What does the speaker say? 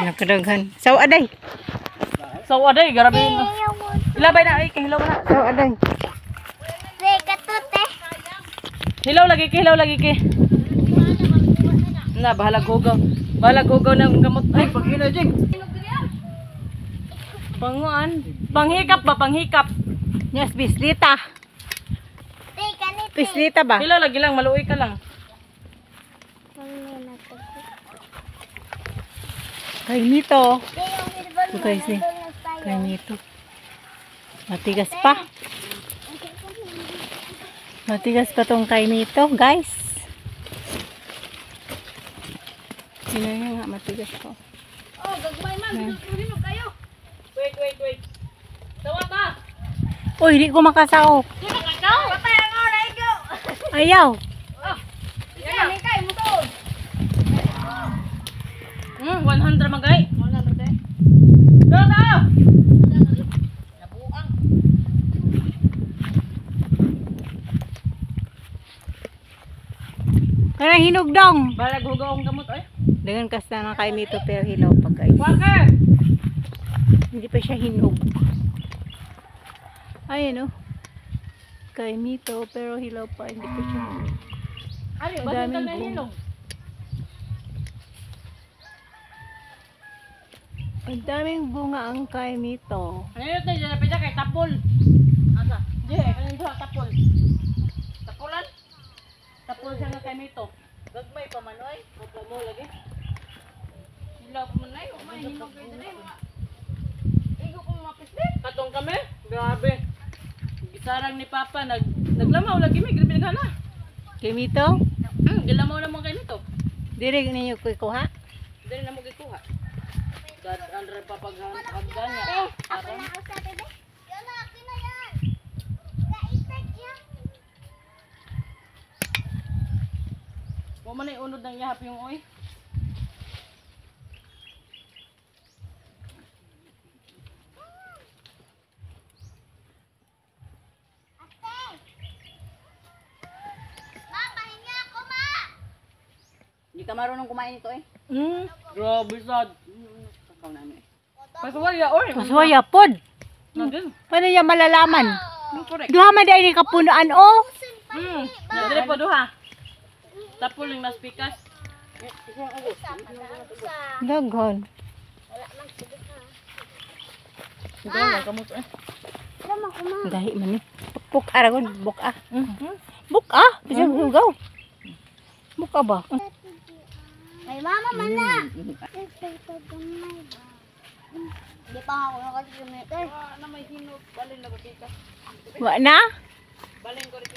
Nakadaghan. Saw aday. So aday, grabe yun. Ilabay na, ay, kahilaw na. Saw aday. Hilaw lagi ki. Na, bahalag hugaw. Bahalag hugaw ng gamot. Ay, pag-ina, Jing. Panguan. Panghikap ba? Panghikap. Yes, bislita. Bislita ba? Hilaw lagi lang, maluoy ka lang. Kainito. Ito guys eh. Kainito. Matigas pa. Matigas pa tong kainito guys. Tingnan nga matigas pa. Oh, gagmay man. Dito kayo. Wait. Tawa ba? Uy, di ko makasao. Di ba kakao? Patay ang oray ko. Ayaw. Oh. Yan. Kay mo to. 100 magay. 100 eh. Dito. Nabuang. Kaya hinugdong. Balag hugaw ang gamot ay. Dengan kasta na kainito pero hilaw pa guys. Walker. Hindi pa siya hinog. Ayan o. Kainito pero hilaw pa. Hindi pa siya hinog. Ari, Ang bakit ka daming nahilong? Ang daming bunga ang kainito. Ano yun tayo? Diyan na kay tapol. Asa? Diyan, kanina doon tapol. Tapulan? Tapol siya nga kay Mito. Gagmay pa man oy. Opo mo lagi. Hilaw pa man ay. Umay, hinog kayo dali. Igo ko mapislit. Katong kami? Grabe. Gisarang ni Papa. Naglamaw lagi may. Grabe naghana. Kainito? Gilamaw naman kay Mito. Diri ninyo kuha. Dili na mo gikuha. God, Andre papaghan niya. Ako na ako sa bebe. Yan na, akin na yan. Kaitek yan. Huwag man ay unod ng yahap yung oy. Ma, pahinga ako, ma. Hindi ka marunong kumain ito eh. Grabe sad. Takaw namin eh. Paswaya oy. Maswaya pod. Nandun. Paano niya malalaman? Correct. Duha man dahil ni kapunuan oh. Nadire po duha. Tapol yung naspikas. Daghan. Wala man, sige ka. Dahil kamot eh. Lama ko, ma. Gahi man ni. Buk aragon buk ah. Buk ah. Bisa hugaw. Buka ba? Ay, mama man na. Hindi pa ako nakasimulit. Na may hinog. Balin na batika. Wa na? Balin ko rin.